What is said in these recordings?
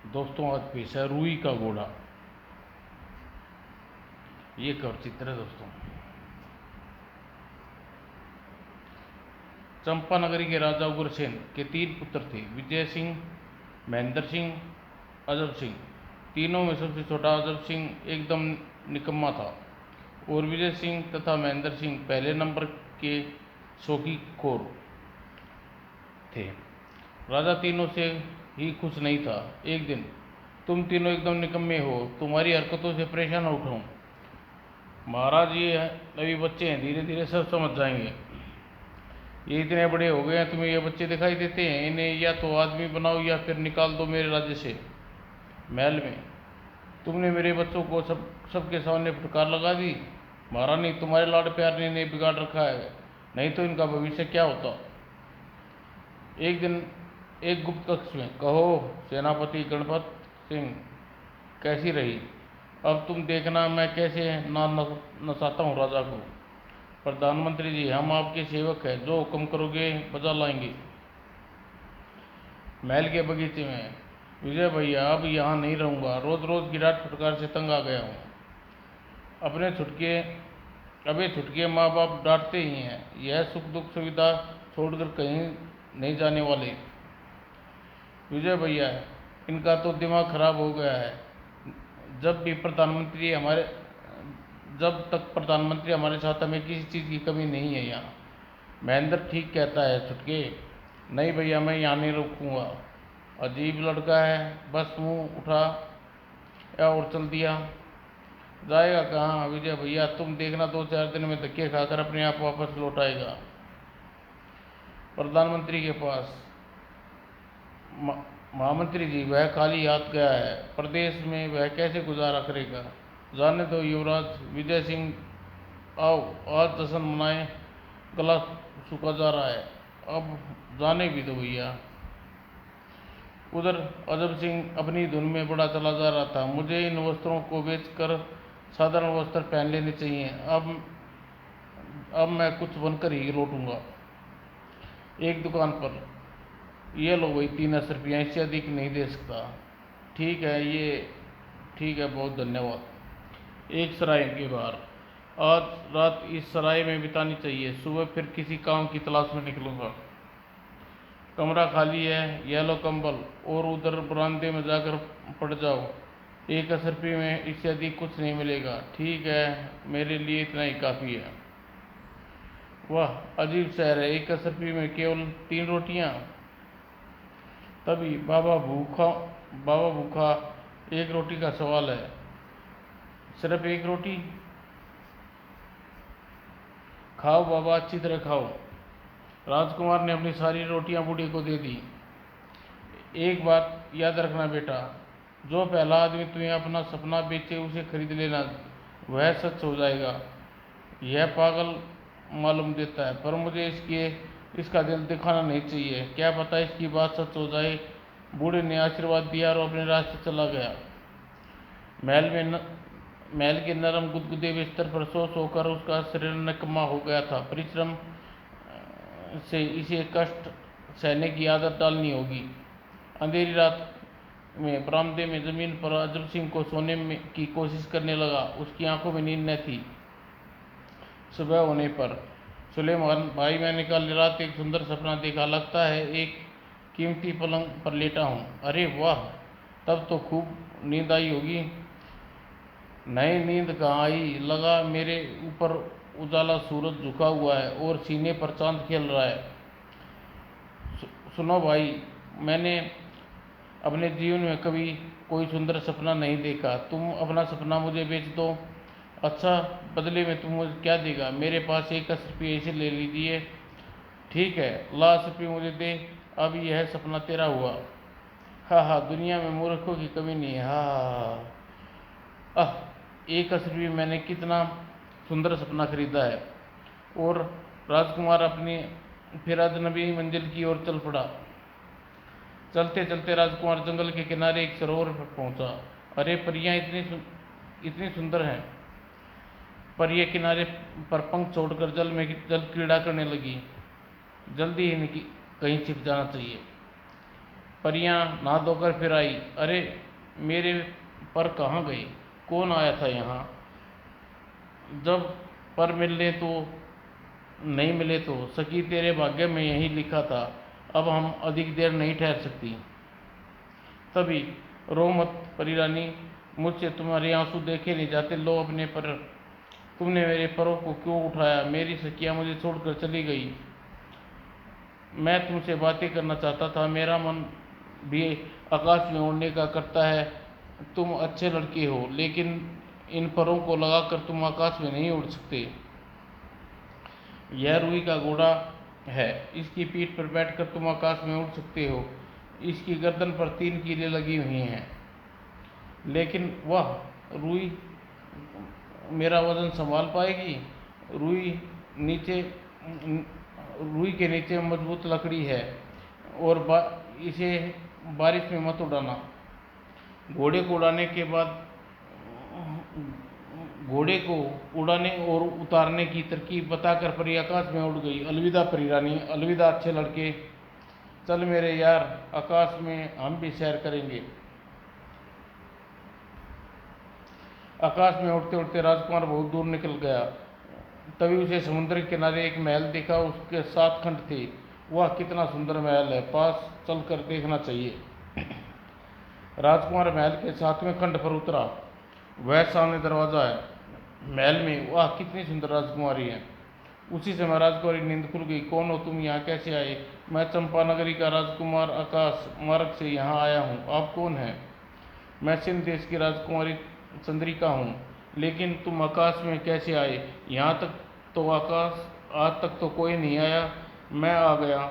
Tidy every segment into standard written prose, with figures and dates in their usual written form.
दोस्तों आज पेश है रूई का घोड़ा। ये कवर चित्र है दोस्तों। चंपानगरी के राजा उग्रसेन के 3 पुत्र थे, विजय सिंह, महेंद्र सिंह, अजब सिंह। तीनों में सबसे छोटा अजब सिंह एकदम निकम्मा था और विजय सिंह तथा महेंद्र सिंह पहले नंबर के शौकीखोर थे। राजा तीनों से ही खुश नहीं था। एक दिन, तुम तीनों एकदम निकम्मे हो, तुम्हारी हरकतों से परेशान हो उठाऊं। महाराज, ये अभी बच्चे हैं, धीरे धीरे सब समझ जाएंगे। ये इतने बड़े हो गए हैं, तुम्हें ये बच्चे दिखाई देते हैं? इन्हें या तो आदमी बनाओ या फिर निकाल दो मेरे राज्य से, महल में। तुमने मेरे बच्चों को सबके सामने फटकार लगा दी। महारानी, तुम्हारे लाड प्यार ने इन्हें बिगाड़ रखा है, नहीं तो इनका भविष्य क्या होता। एक दिन एक गुप्त कक्ष में, कहो सेनापति गणपत सिंह, कैसी रही? अब तुम देखना मैं कैसे नसाता हूँ राजा को। प्रधानमंत्री जी, हम आपके सेवक हैं, जो हुक्म करोगे बजा लाएंगे। महल के बगीचे में, विजय भैया, अब यहाँ नहीं रहूँगा, रोज रोज की डांट फटकार से तंग आ गया हूँ। अपने छुटके अबे छुटके माँ बाप डांटते ही हैं, यह सुख दुख सुविधा छोड़कर कहीं नहीं जाने वाले। विजय भैया, इनका तो दिमाग खराब हो गया है। जब भी प्रधानमंत्री हमारे जब तक प्रधानमंत्री हमारे साथ, हमें किसी चीज़ की कमी नहीं है यहाँ। महेंद्र ठीक कहता है छुटके। नहीं भैया, मैं यहाँ नहीं रुकूँगा। अजीब लड़का है, बस मुंह उठा या और चल दिया। जाएगा कहाँ विजय भैया? तुम देखना, 2-4 दिन में धक्के खाकर अपने आप वापस लौट आएगा प्रधानमंत्री के पास। महामंत्री जी, वह खाली हाथ गया है, प्रदेश में वह कैसे गुजारा करेगा? जाने दो युवराज। विजय सिंह, आओ आज जश्न मनाए, गला सूखा जा रहा है, अब जाने भी दो भैया। उधर अजब सिंह अपनी धुन में बड़ा चला जा रहा था। मुझे इन वस्त्रों को बेचकर साधारण वस्त्र पहन लेने चाहिए। अब मैं कुछ बनकर ही लौटूंगा। एक दुकान पर, ये लो भाई 3 रुपया, इससे अधिक नहीं दे सकता। ठीक है, ये ठीक है, बहुत धन्यवाद। एक सराय के बाहर, आज रात इस सराय में बितानी चाहिए, सुबह फिर किसी काम की तलाश में निकलूंगा। कमरा खाली है, यह लो कंबल, और उधर बरामदे में जाकर पड़ जाओ। 1 रुपये में इससे अधिक कुछ नहीं मिलेगा। ठीक है, मेरे लिए इतना ही काफ़ी है। वाह, अजीब शहर है, 1 रुपये में केवल 3 रोटियां। तभी बाबा भूखा, 1 रोटी का सवाल है, सिर्फ 1 रोटी? खाओ बाबा, अच्छी तरह खाओ। राजकुमार ने अपनी सारी रोटियां बूढ़ी को दे दी। एक बात याद रखना बेटा, जो पहला आदमी तुम्हें अपना सपना बेचे उसे खरीद लेना, वह सच हो जाएगा। यह पागल मालूम देता है, पर मुझे इसका दिल दिखाना नहीं चाहिए। क्या पता इसकी बात सच हो जाए। बूढ़े ने आशीर्वाद दिया और अपने रास्ते चला गया। महल के नरम गुदगुदे बिस्तर पर सो सोकर उसका शरीर निकम्मा हो गया था। परिश्रम से इसे कष्ट सहने की आदत डालनी होगी। अंधेरी रात में बरामदे में जमीन पर अजब सिंह को सोने की कोशिश करने लगा। उसकी आंखों में नींद न थी। सुबह होने पर, सुलेमान भाई, मैंने कल रात एक सुंदर सपना देखा, लगता है एक कीमती पलंग पर लेटा हूँ। अरे वाह, तब तो खूब नींद आई होगी। नहीं, नींद कहाँ आई, लगा मेरे ऊपर उजाला सूरज झुका हुआ है और सीने पर चांद खेल रहा है। सुनो भाई, मैंने अपने जीवन में कभी कोई सुंदर सपना नहीं देखा। तुम अपना सपना मुझे बेच दो। अच्छा, बदले में तुम मुझे क्या देगा? मेरे पास 1 रुपये, इसे ले लीजिए। ठीक है, ला 10 रुपये मुझे दे, अब यह सपना तेरा हुआ। हाँ हाँ, दुनिया में मूर्खों की कमी नहीं है। हाँ आह, 1 रुपये मैंने कितना सुंदर सपना खरीदा है। और राजकुमार अपनी फिर अजनबी मंजिल की ओर चल पड़ा। चलते चलते राजकुमार जंगल के किनारे एक सरोवर पर पहुंचा। अरे, परियां इतनी सुंदर हैं। परियां किनारे पर पंख छोड़कर जल क्रीड़ा करने लगी। जल्दी ही कहीं छिप जाना चाहिए। परियां नहा धोकर फिर आई। अरे मेरे पर कहाँ गए? कौन आया था यहाँ? जब पर मिलने तो नहीं मिले तो सखी तेरे भाग्य में यही लिखा था। अब हम अधिक देर नहीं ठहर सकती। तभी रो मत परी रानी, मुझसे तुम्हारे आंसू देखे नहीं जाते। लो अपने पर, तुमने मेरे परों को क्यों उठाया? मेरी सखियाँ मुझे छोड़कर चली गई। मैं तुमसे बातें करना चाहता था, मेरा मन भी आकाश में उड़ने का करता है। तुम अच्छे लड़के हो, लेकिन इन परों को लगाकर तुम आकाश में नहीं उड़ सकते। यह रुई का घोड़ा है, इसकी पीठ पर बैठकर तुम आकाश में उड़ सकते हो। इसकी गर्दन पर 3 कीलें लगी हुई हैं, लेकिन वह रुई मेरा वजन संभाल पाएगी? रुई नीचे रुई के नीचे मजबूत लकड़ी है, और इसे बारिश में मत उड़ाना। घोड़े को उड़ाने के बाद घोड़े को उड़ाने और उतारने की तरकीब बताकर परी आकाश में उड़ गई। अलविदा परी रानी, अलविदा अच्छे लड़के। चल मेरे यार, आकाश में हम भी सैर करेंगे। आकाश में उड़ते उड़ते राजकुमार बहुत दूर निकल गया। तभी उसे समुद्र के किनारे एक महल दिखा। उसके 7 खंड थे। वह कितना सुंदर महल है, पास चलकर देखना चाहिए। राजकुमार महल के 7वें खंड पर उतरा। वह सामने दरवाजा है महल में। वह कितनी सुंदर राजकुमारी है। उसी समय राजकुमारी नींद खुल गई। कौन हो तुम? यहाँ कैसे आए? मैं चंपानगरी का राजकुमार आकाश मार्ग से यहाँ आया हूँ। आप कौन हैं? मैं सिंध देश की राजकुमारी चंद्रिका हूँ। लेकिन तुम आकाश में कैसे आए? यहाँ तक तो आकाश आज तक तो कोई नहीं आया, मैं आ गया।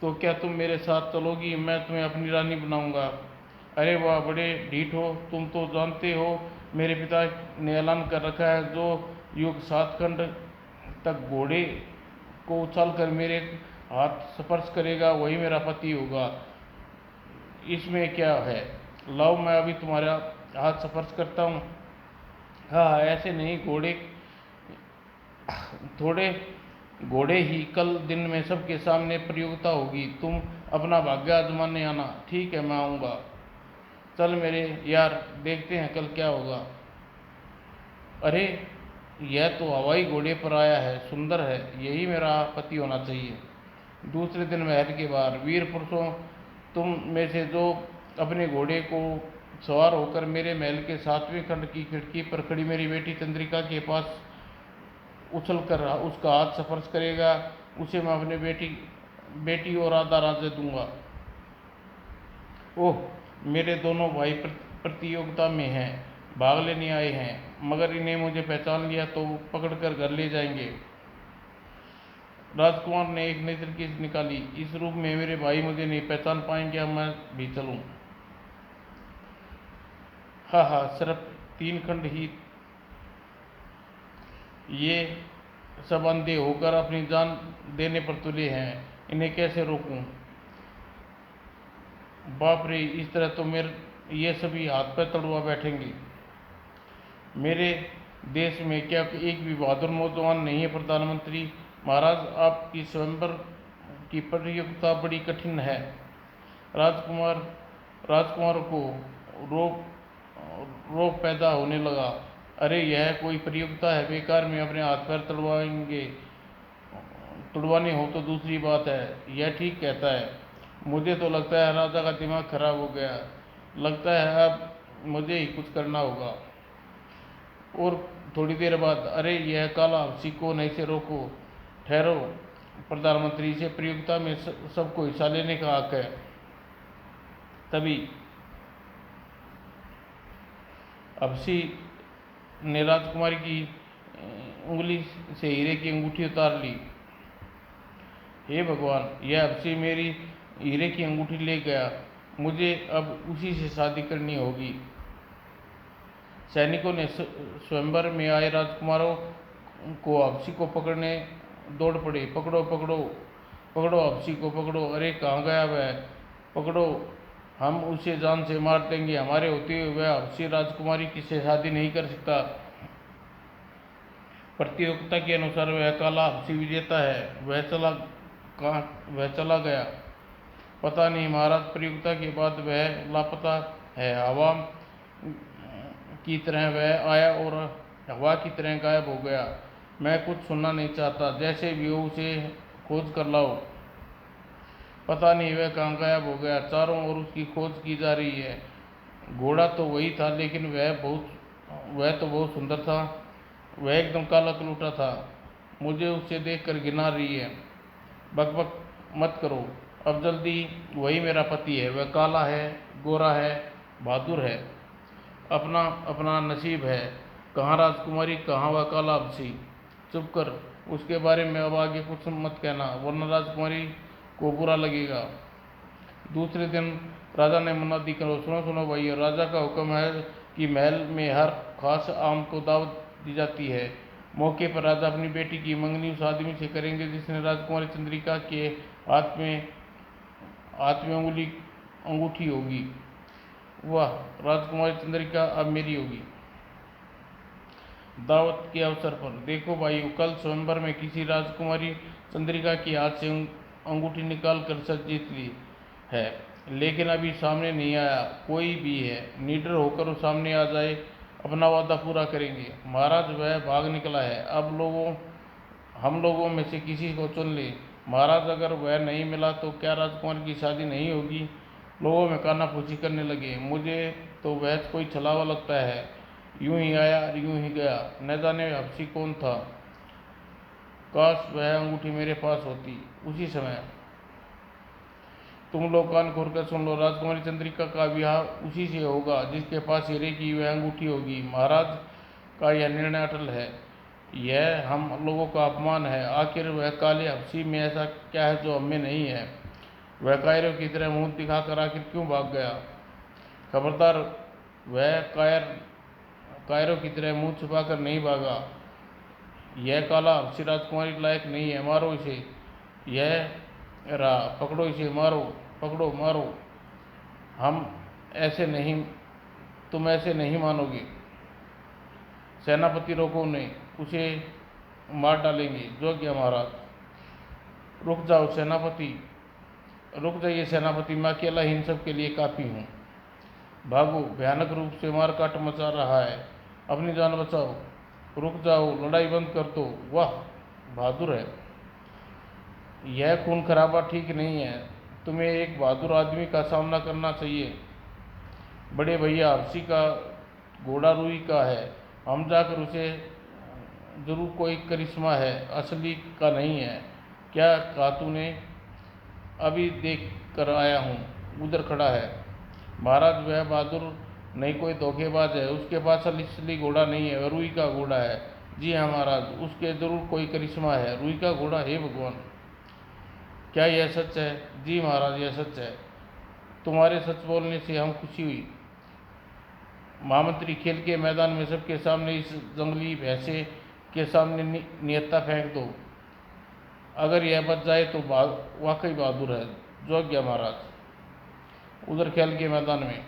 तो क्या तुम मेरे साथ चलोगी? मैं तुम्हें अपनी रानी बनाऊंगा। अरे वाह, बड़े ढीठ हो तुम। तो जानते हो मेरे पिता ने ऐलान कर रखा है, जो युग 7 खंड तक घोड़े को उछाल कर मेरे हाथ स्पर्श करेगा वही मेरा पति होगा। इसमें क्या है? लाओ, मैं अभी तुम्हारा हाथ स्पर्श करता हूँ। हाँ, ऐसे नहीं, थोड़े घोड़े ही। कल दिन में सबके सामने प्रतियोगिता होगी। तुम अपना भाग्य आजमाने आना। ठीक है, मैं आऊँगा। चल मेरे यार, देखते हैं कल क्या होगा। अरे यह तो हवाई घोड़े पर आया है, सुंदर है, यही मेरा पति होना चाहिए। दूसरे दिन महल के बाहर, वीर पुरुषों, तुम में से जो अपने घोड़े को सवार होकर मेरे महल के 7वें खंड की खिड़की पर खड़ी मेरी बेटी चंद्रिका के पास उछल कर उसका हाथ स्पर्श करेगा, उसे मैं अपनी बेटी और आधा राज्य दूंगा। ओह, मेरे दोनों भाई प्रतियोगिता में हैं, भाग लेने आए हैं, मगर इन्हें मुझे पहचान लिया तो पकड़कर घर ले जाएंगे। राजकुमार ने एक नई तरकीब निकाली। इस रूप में मेरे भाई मुझे नहीं पहचान पाएंगे, अब मैं भी चलूं। हाँ हाँ, सिर्फ 3 खंड ही। ये सब अंधे होकर अपनी जान देने पर तुले हैं, इन्हें कैसे रोकूं? बाप रे, इस तरह तो मेरे ये सभी हाथ पर तड़वा बैठेंगे। मेरे देश में क्या एक भी बहादुर नौजवान नहीं है? प्रधानमंत्री महाराज, आपकी स्वयंवर की प्रतियोगिता बड़ी कठिन है। राजकुमार को रोग रोग पैदा होने लगा। अरे यह कोई प्रतियोगिता है? बेकार में अपने हाथ पैर तुड़वाने हो तो दूसरी बात है। यह ठीक कहता है। मुझे तो लगता है राजा का दिमाग खराब हो गया। लगता है अब मुझे ही कुछ करना होगा। और थोड़ी देर बाद, अरे यह काला हंसी को नहीं से रोको। ठहरो प्रधानमंत्री, से प्रतियोगिता में सबको हिस्सा लेने का हक है। तभी हंसी ने राजकुमारी की उंगली से हीरे की अंगूठी उतार ली। हे भगवान, यह हंसी मेरी हीरे की अंगूठी ले गया। मुझे अब उसी से शादी करनी होगी। सैनिकों ने स्वयंवर में आए राजकुमारों को हंसी को पकड़ने दौड़ पड़े। पकड़ो पकड़ो पकड़ो, हंसी को पकड़ो। अरे कहाँ गया वह? पकड़ो, हम उसे जान से मार देंगे। हमारे होते हुए वह हंसी राजकुमारी किससे शादी नहीं कर सकता। प्रतियोगिता के अनुसार वह काला हंसी विजेता है। वह चला गया। पता नहीं महाराज, प्रयोगता के बाद वह लापता है। हवा की तरह वह आया और हवा की तरह गायब हो गया। मैं कुछ सुनना नहीं चाहता, जैसे भी हो उसे खोज कर लाओ। पता नहीं वह कहाँ गायब हो गया। चारों ओर उसकी खोज की जा रही है। घोड़ा तो वही था, लेकिन वह तो बहुत सुंदर था। वह एकदम काला कलूटा था। मुझे उसे देखकर घिना रही है। बकबक मत करो, अब जल्दी। वही मेरा पति है। वह काला है, गोरा है, बहादुर है। अपना अपना नसीब है। कहाँ राजकुमारी, कहाँ वह काला हबसी। चुप कर, उसके बारे में अब आगे कुछ मत कहना, वरना राजकुमारी को बुरा लगेगा। दूसरे दिन राजा ने मुनादी करो, सुनो सुनो भाइयों, राजा का हुक्म है कि महल में हर खास आम को दावत दी जाती है। मौके पर राजा अपनी बेटी की मंगनी उस आदमी से करेंगे जिसने राजकुमारी चंद्रिका के हाथ में अंगूठी होगी। वाह, राजकुमारी चंद्रिका अब मेरी होगी। दावत के अवसर पर देखो भाइयों, कल स्वयंवर में किसी राजकुमारी चंद्रिका के हाथ से अंगूठी निकाल कर सच जीत ली है, लेकिन अभी सामने नहीं आया। कोई भी है, निडर होकर वो सामने आ जाए, अपना वादा पूरा करेंगे। महाराज, वह भाग निकला है। अब हम लोगों में से किसी को चुन ले। महाराज, अगर वह नहीं मिला तो क्या राजकुमार की शादी नहीं होगी? लोगों में कानाफूसी करने लगे। मुझे तो वह कोई छलावा लगता है, यूं ही आया यूं ही गया। न जाने हबसी कौन था। काश वह अंगूठी मेरे पास होती उसी समय। तुम लोग कान खोल कर सुन लो, राजकुमारी चंद्रिका का विवाह उसी से होगा जिसके पास हीरे की वह अंगूठी होगी। महाराज का यह निर्णय अटल है। यह हम लोगों का अपमान है। आखिर वह काले हबसी में ऐसा क्या है जो हमें नहीं है? वह कायरों की तरह मुंह दिखाकर आखिर क्यों भाग गया? खबरदार, वह कायरों की तरह मुंह छुपाकर नहीं भागा। यह काला हबसी राजकुमारी लायक नहीं है। मारो इसे। यह रहा, पकड़ो इसे, मारो, पकड़ो, मारो। हम ऐसे नहीं तुम ऐसे नहीं मानोगे। सेनापति रोको उन्हें, उसे मार डालेंगे। जोग्य महाराज। रुक जाओ सेनापति, रुक जाइए सेनापति, मैं अकेला इन सब के लिए काफ़ी हूँ। भागो, भयानक रूप से मारकाट मचा रहा है, अपनी जान बचाओ। रुक जाओ, लड़ाई बंद कर दो। वाह, बहादुर है। यह खून खराबा ठीक नहीं है। तुम्हें एक बहादुर आदमी का सामना करना चाहिए। बड़े भैया, हबसी का घोड़ा रुई का है। हम जाकर उसे जरूर कोई करिश्मा है, असली का नहीं है। क्या कहा तूने? अभी देख कर आया हूँ, उधर खड़ा है। महाराज, वह बहादुर नहीं, कोई धोखेबाज है। उसके पास असली घोड़ा नहीं है, वह रुई का घोड़ा है। जी हाँ महाराज, उसके जरूर कोई करिश्मा है। रुई का घोड़ा? हे भगवान, क्या यह सच है? जी महाराज, यह सच है। तुम्हारे सच बोलने से हम खुशी हुई। महामंत्री, खेल के मैदान में सबके सामने इस जंगली भैंसे के सामने नियत्ता फेंक दो। अगर यह बच जाए तो वाकई बहादुर है। जोग्य महाराज। उधर खेल के मैदान में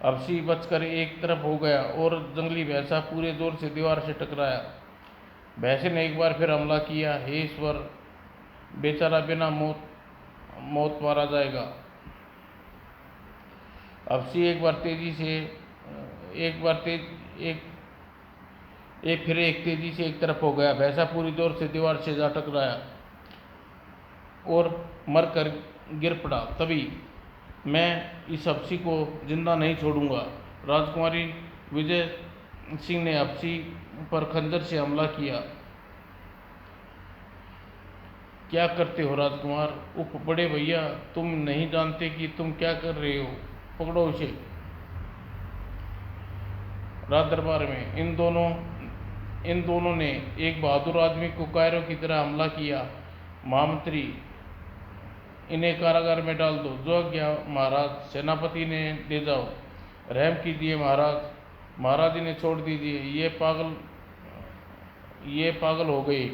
हबसी बचकर एक तरफ हो गया और जंगली भैंसा पूरे जोर से दीवार से टकराया। भैंसे ने एक बार फिर हमला किया। हे ईश्वर, बेचारा बिना मौत मारा जाएगा। हबसी एक तेजी से एक तरफ हो गया। भैंसा पूरी जोर से दीवार से जा टकराया और मरकर गिर पड़ा। तभी मैं इस हबसी को जिंदा नहीं छोड़ूंगा। राजकुमारी विजय सिंह ने हबसी पर खंजर से हमला किया। क्या करते हो राजकुमार? उफ बड़े भैया, तुम नहीं जानते कि तुम क्या कर रहे हो। पकड़ो इसे। राज दरबार में इन दोनों ने एक बहादुर आदमी को कायरों की तरह हमला किया। महामंत्री, इन्हें कारागार में डाल दो। जो आज्ञा महाराज। सेनापति ने ले जाओ। रहम कीजिए महाराज। महाराज, इन्हें छोड़ दीजिए, ये पागल हो गए।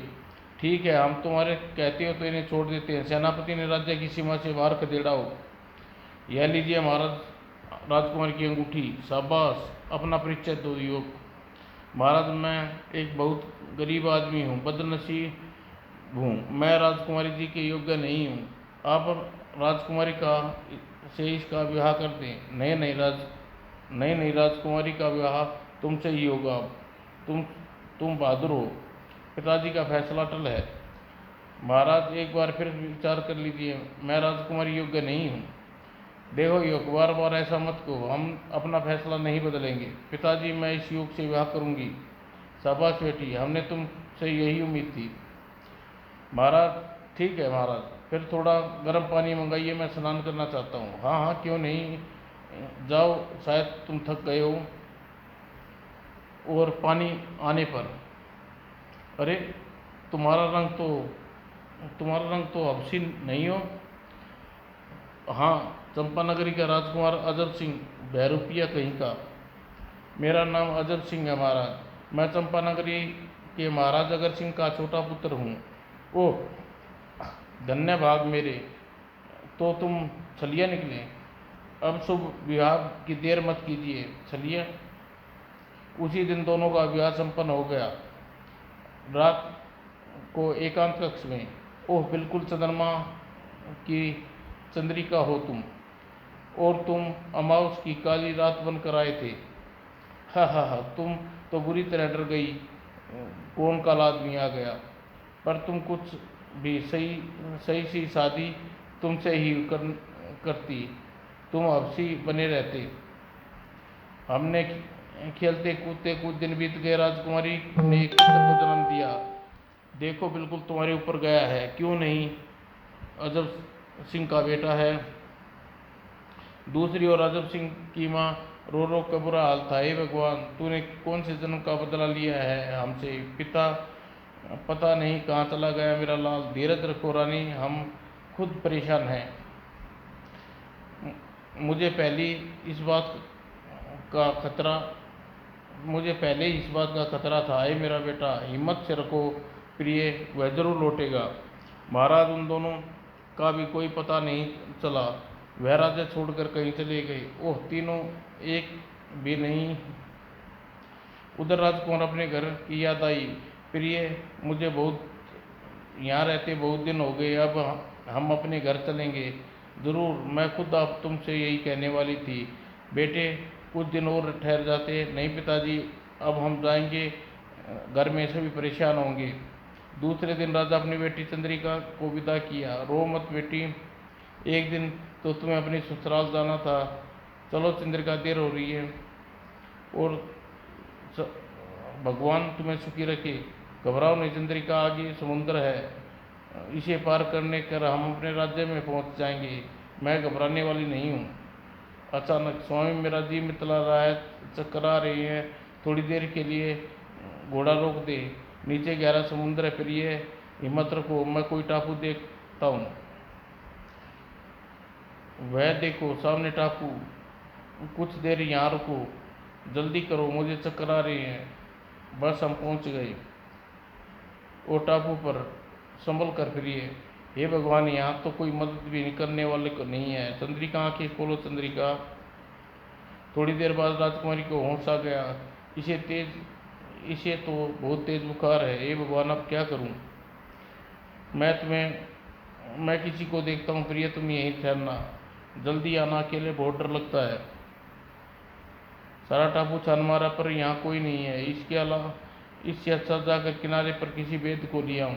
ठीक है, हम तुम्हारे कहते हो तो इन्हें छोड़ देते हैं। सेनापति ने राज्य की सीमा से बाहर खदेड़ा हो। यह लीजिए महाराज, राजकुमार की अंगूठी। शाबाश, अपना परिचय दो युवक। महाराज, मैं एक बहुत गरीब आदमी हूँ, बदनसीब हूँ। मैं राजकुमारी जी के योग्य नहीं हूँ। आप राजकुमारी का से इसका विवाह कर दें। नहीं नहीं, राजकुमारी का विवाह तुमसे ही होगा। तुम तुम बहादुर हो। पिताजी का फैसला अटल है। महाराज, एक बार फिर विचार कर लीजिए। मैं राजकुमारी योग्य नहीं हूँ। देखो योग, बार बार ऐसा मत कहो। हम अपना फैसला नहीं बदलेंगे। पिताजी, मैं इस युग से विवाह करूंगी। शाबाश बेटी, हमने तुमसे यही उम्मीद थी। महाराज, ठीक है महाराज, फिर थोड़ा गर्म पानी मंगाइए, मैं स्नान करना चाहता हूँ। हाँ हाँ, क्यों नहीं, जाओ, शायद तुम थक गए हो। और पानी आने पर, अरे, तुम्हारा रंग तो तुम्हारा रंग तो हबशी नहीं हो। हाँ, चंपानगरी का राजकुमार अजब सिंह, बहरूपिया कहीं का। मेरा नाम अजब सिंह है महाराज। मैं चंपानगरी के महाराज अगर सिंह का छोटा पुत्र हूँ। ओह, धन्य भाग मेरे, तो तुम छलिया निकले। अब शुभ विवाह की देर मत कीजिए, चलिए। उसी दिन दोनों का विवाह संपन्न हो गया। रात को एकांत कक्ष में, ओह बिल्कुल चंद्रमा की चंद्रिका हो तुम, और तुम अमावस की काली रात बनकर आए थे। हा, तुम तो बुरी तरह डर गई। कौन काला आदमी आ गया। पर तुम कुछ भी सही सही सी शादी तुमसे ही करती। तुम हबसी बने रहते। हमने खेलते कूदते कुछ दिन बीत गए। राजकुमारी ने एक पुत्र को जन्म दिया। देखो, बिल्कुल तुम्हारे ऊपर गया है। क्यों नहीं, अजब सिंह का बेटा है। दूसरी ओर अजब सिंह की माँ रो रो का बुरा हाल था। हे भगवान, तूने कौन से जन्म का बदला लिया है हमसे। पिता, पता नहीं कहाँ चला गया मेरा लाल। धीरज रखो रानी, हम खुद परेशान हैं। मुझे पहले इस बात का खतरा मुझे पहले ही इस बात का खतरा था। हे मेरा बेटा, हिम्मत से रखो प्रिय, वह जरूर लौटेगा। महाराज, उन दोनों का भी कोई पता नहीं चला। वह राज्य छोड़कर कहीं चले गए। ओह, तीनों एक भी नहीं। उधर राजकुमार अपने घर की याद आई। प्रिय, मुझे बहुत यहाँ रहते बहुत दिन हो गए। अब हम अपने घर चलेंगे। ज़रूर, मैं खुद आप तुमसे यही कहने वाली थी। बेटे, कुछ दिन और ठहर जाते। नहीं पिताजी, अब हम जाएंगे। घर में सभी परेशान होंगे। दूसरे दिन राजा अपनी बेटी चंद्रिका को विदा किया। रो मत बेटी, एक दिन तो तुम्हें अपनी ससुराल जाना था। चलो चंद्रिका, देर हो रही है। और भगवान तुम्हें सुखी रखे। घबराओ नहीं चंद्रिका, आगे समुद्र है। इसे पार करने कर हम अपने राज्य में पहुंच जाएंगे। मैं घबराने वाली नहीं हूँ। अचानक, स्वामी, मेरा जी मितला रहा है, चक्कर आ रही है। थोड़ी देर के लिए घोड़ा रोक दे। नीचे गहरा समुद्र है प्रिय, हिम्मत रखो, मैं कोई टापू देखता हूँ। वह देखो, सामने टापू। कुछ देर यहाँ रुको, जल्दी करो, मुझे चक्कर आ रहे हैं। बस हम पहुँच गए। और टापू पर संभल कर फिरिए। हे भगवान, यहाँ तो कोई मदद भी करने वाले को नहीं है। चंद्रिका, आंखें खोलो चंद्रिका। थोड़ी देर बाद राजकुमारी को होश आ गया। इसे तो बहुत तेज बुखार है। हे भगवान, अब क्या करूं। मैं किसी को देखता हूँ प्रिय, तुम यहीं ठहरना। जल्दी आना, अकेले बहुत डर लगता है। सारा टापू छान मारा पर यहाँ कोई नहीं है। इससे अच्छा जाकर किनारे पर किसी वेद को ले आऊं।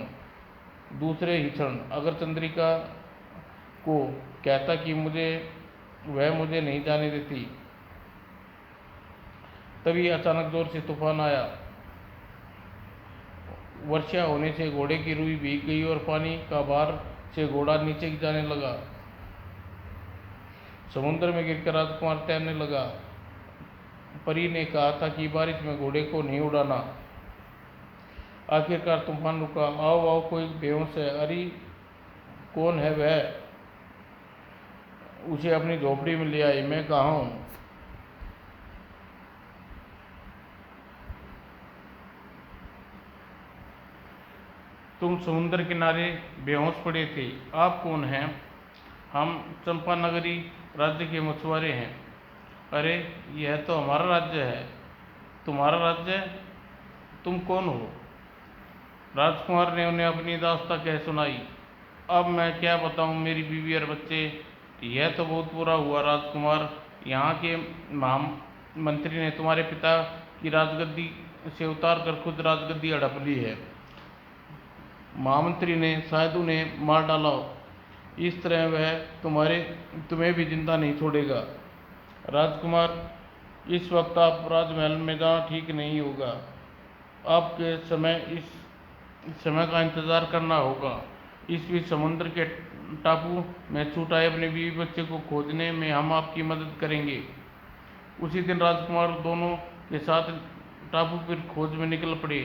दूसरे ही क्षण अगर चंद्रिका को कहता कि वह मुझे नहीं जाने देती। तभी अचानक जोर से तूफान आया। वर्षा होने से घोड़े की रुई भीग गई और पानी का भार से घोड़ा नीचे जाने लगा। समुद्र में गिरकर राजकुमार तैरने लगा। परी ने कहा था कि बारिश में घोड़े को नहीं उड़ाना। आखिरकार तूफान रुका। आओ आओ, कोई बेहोश है। अरे, कौन है वह। उसे अपनी झोपड़ी में ले आई। मैं कहाँ हूँ। तुम समुद्र किनारे बेहोश पड़े थे। आप कौन हैं। हम चंपानगरी राज्य के मछुआरे हैं। अरे, यह तो हमारा राज्य है। तुम्हारा राज्य, तुम कौन हो। राजकुमार ने उन्हें अपनी दास्तां कह सुनाई। अब मैं क्या बताऊं मेरी बीवी और बच्चे, यह तो बहुत बुरा हुआ राजकुमार। यहाँ के महामंत्री ने तुम्हारे पिता की राजगद्दी से उतार कर खुद राजगद्दी हड़प ली है। महामंत्री ने शायद उन्हें मार डाला हो। इस तरह वह तुम्हें भी जिंदा नहीं छोड़ेगा। राजकुमार, इस वक्त आप राजमहल में जाना ठीक नहीं होगा। आपके इस समय का इंतजार करना होगा। इस बीच समुद्र के टापू में छूट आए अपने बीवी बच्चे को खोजने में हम आपकी मदद करेंगे। उसी दिन राजकुमार दोनों के साथ टापू पर खोज में निकल पड़े।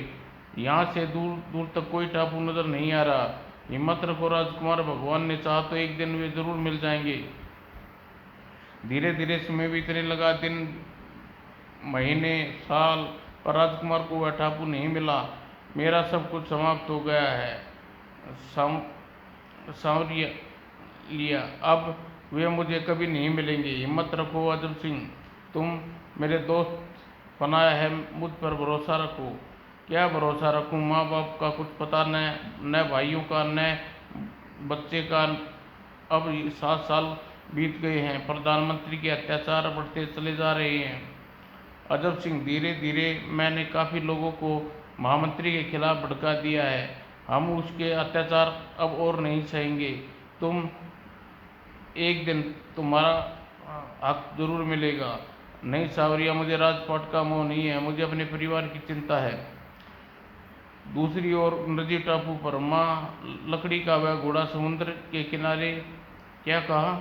यहाँ से दूर दूर तक कोई टापू नजर नहीं आ रहा। हिम्मत रखो राजकुमार, भगवान ने चाहा तो एक दिन वे जरूर मिल जाएंगे। धीरे धीरे समय बीतने लगा, दिन, महीने, साल, पर राजकुमार को वह टापू नहीं मिला। मेरा सब कुछ समाप्त हो गया है, सांवरिया लिया। अब वे मुझे कभी नहीं मिलेंगे। हिम्मत रखो अजब सिंह, तुम मेरे दोस्त बनाया है, मुझ पर भरोसा रखो। क्या भरोसा रखूं? माँ बाप का कुछ पता न भाइयों का, न बच्चे का। अब 7 साल बीत गए हैं, प्रधानमंत्री के अत्याचार बढ़ते चले जा रहे हैं। अजब सिंह, धीरे धीरे मैंने काफ़ी लोगों को महामंत्री के खिलाफ भड़का दिया है। हम उसके अत्याचार अब और नहीं सहेंगे। एक दिन तुम्हारा हक जरूर मिलेगा। नहीं सावरिया, मुझे राजपाट का मोह नहीं है, मुझे अपने परिवार की चिंता है। दूसरी ओर नदी टापू पर माँ लकड़ी का वह घोड़ा समुद्र के किनारे। क्या कहा?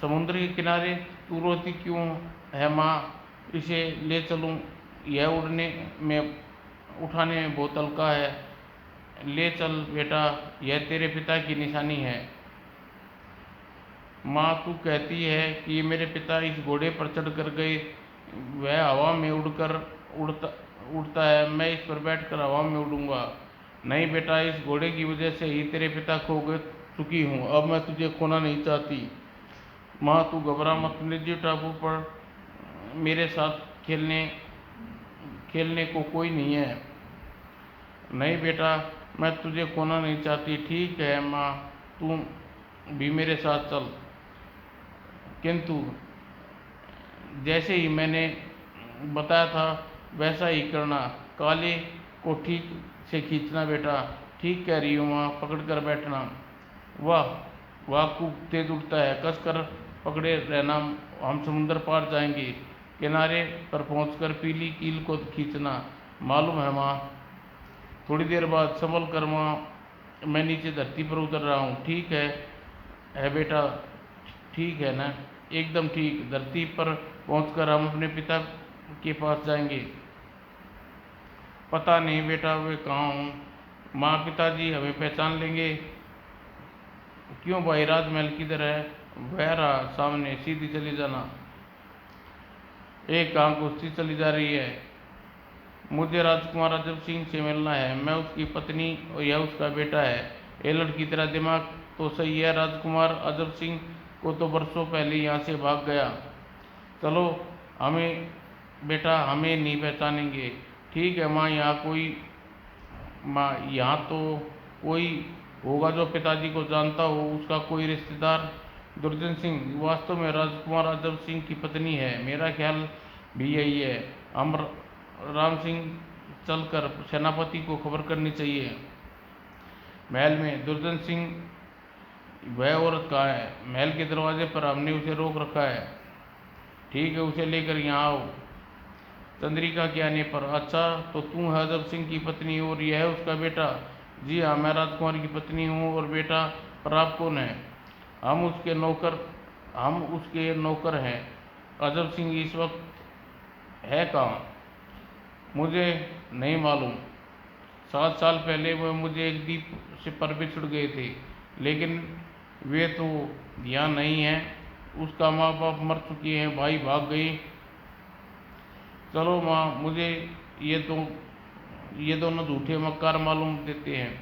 समुद्र के किनारे? तू रोती क्यों है माँ? इसे ले चलूं? यह उठाने में बहुत हल्का है। ले चल बेटा, यह तेरे पिता की निशानी है। माँ, तू कहती है कि मेरे पिता इस घोड़े पर चढ़ कर गए, वह हवा में उड़ता है, मैं इस पर बैठकर हवा में उड़ूंगा। नहीं बेटा, इस घोड़े की वजह से ही तेरे पिता खो चुकी हूँ, अब मैं तुझे खोना नहीं चाहती। माँ, तू घबरा मत, निर्जीव टापू पर मेरे साथ खेलने को कोई नहीं है। नहीं बेटा, मैं तुझे खोना नहीं चाहती। ठीक है माँ, तू भी मेरे साथ चल, किंतु जैसे ही मैंने बताया था वैसा ही करना। काले को ठीक से खींचना बेटा। ठीक कह रही हूँ माँ, पकड़ कर बैठना। वाह वाह, खूब तेज उड़ता है, कस कर पकड़े रहना, हम समुद्र पार जाएंगे। किनारे पर पहुंचकर पीली कील को खींचना। मालूम है माँ। थोड़ी देर बाद संभल कर माँ, मैं नीचे धरती पर उतर रहा हूँ। ठीक है बेटा, ठीक है ना? एकदम ठीक। धरती पर पहुंचकर हम अपने पिता के पास जाएंगे। पता नहीं बेटा वे कहाँ हूँ। माँ, पिताजी हमें पहचान लेंगे। क्यों भाई, राजमहल किधर है? वह रहा सामने, सीधी चली जाना। एक आंख घुसती चली जा रही है। मुझे राजकुमार अजब सिंह से मिलना है, मैं उसकी पत्नी और यह उसका बेटा है। ये लड़की तेरा दिमाग तो सही है, राजकुमार अजब सिंह को तो बरसों पहले यहाँ से भाग गया। चलो, हमें बेटा, हमें नहीं पहचानेंगे। ठीक है माँ, यहाँ तो कोई होगा जो पिताजी को जानता हो, उसका कोई रिश्तेदार। दुर्जन सिंह वास्तव में राजकुमार अजब सिंह की पत्नी है, मेरा ख्याल भी यही है। हम राम सिंह चलकर सेनापति को खबर करनी चाहिए। महल में दुर्जन सिंह, वह औरत कहाँ है? महल के दरवाजे पर हमने उसे रोक रखा है। ठीक है, उसे लेकर यहाँ आओ। चंद्रिका के आने पर, अच्छा तो तू है अजब सिंह की पत्नी और यह है उसका बेटा? जी हाँ, मैं राजकुमार की पत्नी हूँ और बेटा। पर आप कौन हैं? हम उसके नौकर हैं। अजब सिंह इस वक्त है कहाँ? मुझे नहीं मालूम। 7 साल पहले वह मुझे एक द्वीप से पर बिछुड़ गए थे, लेकिन वे तो यहाँ नहीं हैं। उसका माँ बाप मर चुके हैं, भाई भाग गए। चलो माँ, मुझे ये दोनों झूठे मक्कार मालूम देते हैं।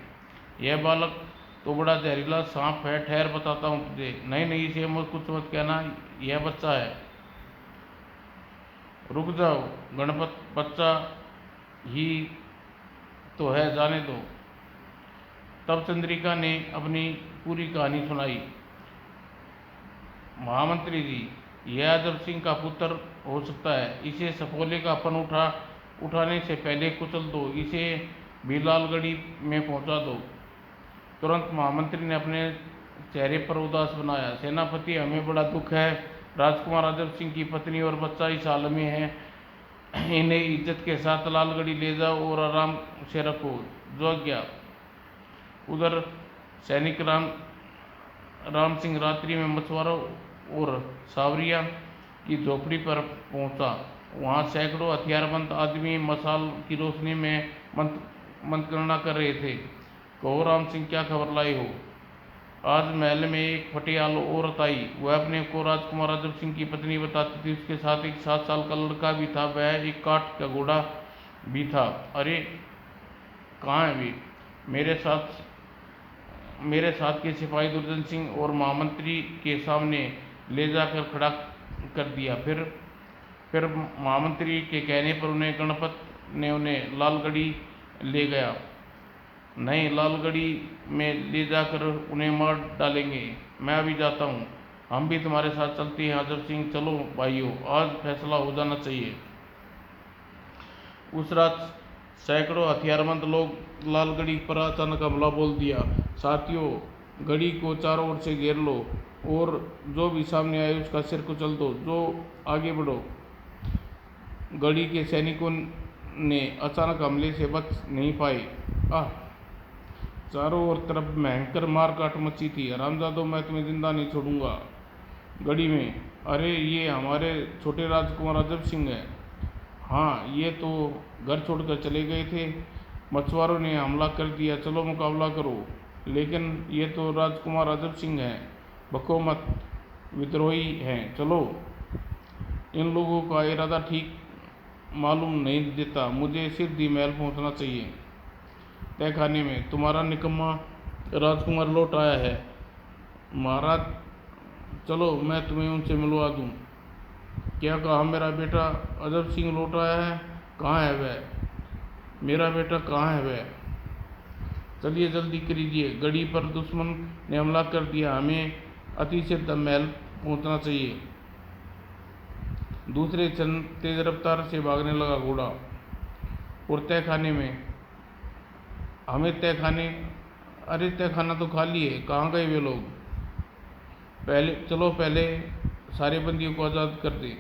यह बालक तो बड़ा जहरीला सांप है, ठहर बताता हूँ तुझे। नहीं, इसे कुछ मत कहना, यह बच्चा है। रुक जाओ गणपत, बच्चा ही तो है, जाने दो। तब चंद्रिका ने अपनी पूरी कहानी सुनाई। महामंत्री जी, यह अजब सिंह का पुत्र हो सकता है। इसे सफोले का पन उठाने से पहले कुचल दो, इसे बिलालगढ़ी में पहुंचा दो। तुरंत महामंत्री ने अपने चेहरे पर उदास बनाया। सेनापति, हमें बड़ा दुख है। राजकुमार अजब सिंह की पत्नी और बच्चा इस हाल में है। इन्हें इज्जत के साथ लालगढ़ी ले जाओ और आराम से रखो। जो आज्ञा। उधर सैनिक राम सिंह रात्रि में मछुआरों और सावरिया की झोपड़ी पर पहुंचा। वहां सैकड़ों हथियारबंद आदमी मशाल की रोशनी में मंत्रणा कर रहे थे। कहो राम सिंह, क्या खबर लाई हो? आज महल में एक फटियाल औरत आई। वह अपने को राजकुमार अजब सिंह की पत्नी बताती थी। उसके साथ एक 7 साल का लड़का भी था। वह एक काठ का घोड़ा भी था। अरे, कहाँ है वे? मेरे साथ के सिपाही दुर्जन सिंह और महामंत्री के सामने ले जाकर खड़ा कर दिया। फिर महामंत्री के कहने पर उन्हें गणपत ने उन्हें लालगढ़ी ले गया। नहीं, लालगढ़ी में ले जाकर उन्हें मार डालेंगे। मैं अभी जाता हूँ। हम भी तुम्हारे साथ चलते हैं अजब सिंह। चलो भाइयों, आज फैसला हो जाना चाहिए। उस रात सैकड़ों हथियारबंद लोग लालगढ़ी पर अचानक हमला बोल दिया। साथियों, गढ़ी को चारों ओर से घेर लो और जो भी सामने आए उसका सिर कुचल दो। जो आगे बढ़ो। गढ़ी के सैनिकों ने अचानक हमले से बच नहीं पाए। चारों ओर तरफ भयंकर मारकाट मची थी। हरामजादों, मैं तुम्हें जिंदा नहीं छोड़ूंगा। गढ़ी में, अरे ये हमारे छोटे राजकुमार अजब सिंह है। हाँ, ये तो घर छोड़कर चले गए थे। मछुआरों ने हमला कर दिया। चलो मुकाबला करो। लेकिन ये तो राजकुमार अजब सिंह हैं। बको मत, विद्रोही हैं। चलो। इन लोगों का इरादा ठीक मालूम नहीं देता। मुझे सिद्धि महल पहुंचना चाहिए। तहखाने में तुम्हारा निकम्मा राजकुमार लौट आया है। महाराज, चलो मैं तुम्हें उनसे मिलवा दूं। क्या कहा? मेरा बेटा अजब सिंह लौट आया है? कहाँ है वह? मेरा बेटा कहाँ है वह? चलिए जल्दी कीजिए। गढ़ी पर दुश्मन ने हमला कर दिया। हमें अति से महल पहुंचना चाहिए। दूसरे क्षण तेज रफ्तार से भागने लगा घोड़ा। और तहखाने में, अरे तहखाना तो खाली है। कहाँ गए वे लोग? पहले सारे बंदियों को आज़ाद कर दे।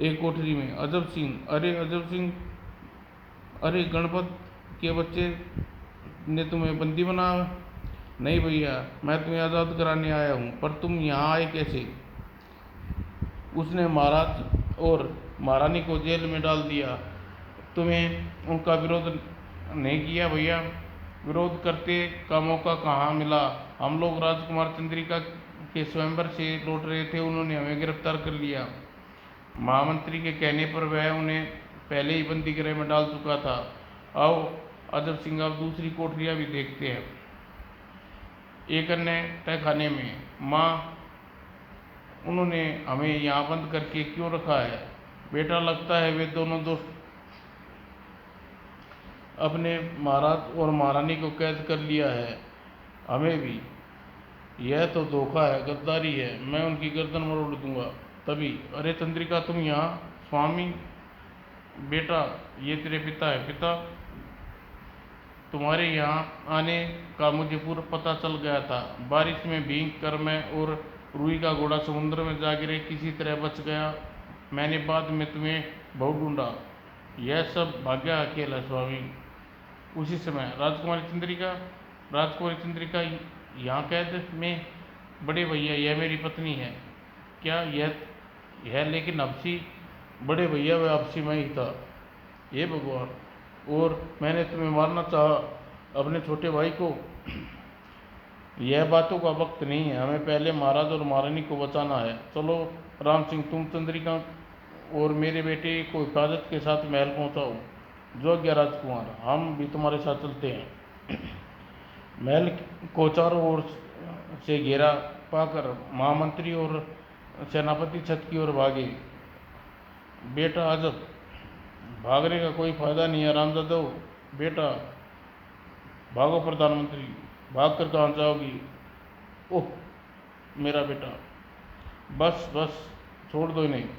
एक कोठरी में अजब सिंह, अरे अजब सिंह, अरे गणपत के बच्चे ने तुम्हें बंदी बनाया? नहीं भैया, मैं तुम्हें आज़ाद कराने आया हूँ। पर तुम यहाँ आए कैसे? उसने महाराज और महारानी को जेल में डाल दिया। तुम्हें उनका विरोध नहीं किया भैया? विरोध करते का मौका कहाँ मिला। हम लोग राजकुमार चंद्रिका के स्वयंवर से लौट रहे थे। उन्होंने हमें गिरफ्तार कर लिया। महामंत्री के कहने पर वह उन्हें पहले ही बंदी गृह में डाल चुका था। आओ अजब सिंह, अब दूसरी कोठरियाँ भी देखते हैं। एक अन्य तहखाने में, माँ, उन्होंने हमें यहाँ बंद करके क्यों रखा है? बेटा, लगता है वे दोनों दोस्त अपने महाराज और महारानी को कैद कर लिया है। हमें भी। यह तो धोखा है, गद्दारी है। मैं उनकी गर्दन मरोड़ दूंगा। तभी, अरे चंद्रिका, तुम यहाँ? स्वामी, बेटा, ये तेरे पिता है। पिता, तुम्हारे यहाँ आने का मुझे पूरा पता चल गया था। बारिश में भीग कर मैं और रूई का घोड़ा समुद्र में जा गिरे, किसी तरह बच गया। मैंने बाद में तुम्हें बहुत ढूंढा। यह सब भाग्य का खेल है स्वामी। उसी समय राजकुमारी चंद्रिका यहाँ कैद में? बड़े भैया, यह मेरी पत्नी है। क्या यह लेकिन हबसी? बड़े भैया, वह हबसी मैं ही था। ये भगवान! और मैंने तुम्हें मारना चाहा, अपने छोटे भाई को। यह बातों का वक्त नहीं है। हमें पहले महाराज और महारानी को बचाना है। चलो राम सिंह, तुम चंद्रिका और मेरे बेटे को हिफाजत के साथ महल पहुंचाओ। जो आज्ञा राजकुमार, हम भी तुम्हारे साथ चलते हैं। महल को चारों ओर से घेरा पाकर महामंत्री और सेनापति छत की ओर भागे। बेटा अजब, भागने का कोई फायदा नहीं है रामजादव। बेटा भागो प्रधानमंत्री, भाग कर कहाँ जाओगी? ओह मेरा बेटा, बस बस छोड़ दो इन्हें।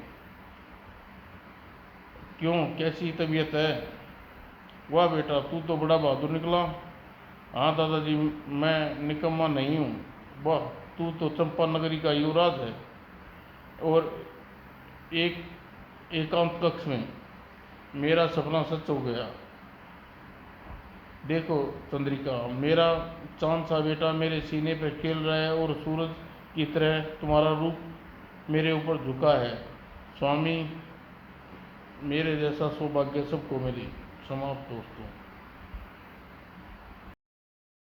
क्यों, कैसी तबीयत है? वाह बेटा, तू तो बड़ा बहादुर निकला। हाँ दादाजी, मैं निकम्मा नहीं हूँ। वाह, तू तो चंपा नगरी का युवराज है। और एक एकांत कक्ष में मेरा सपना सच हो गया। देखो चंद्रिका, मेरा चांद सा बेटा मेरे सीने पर खेल रहा है और सूरज की तरह तुम्हारा रूप मेरे ऊपर झुका है। स्वामी, मेरे जैसा सौभाग्य सबको मिले। समाप्त दोस्तों।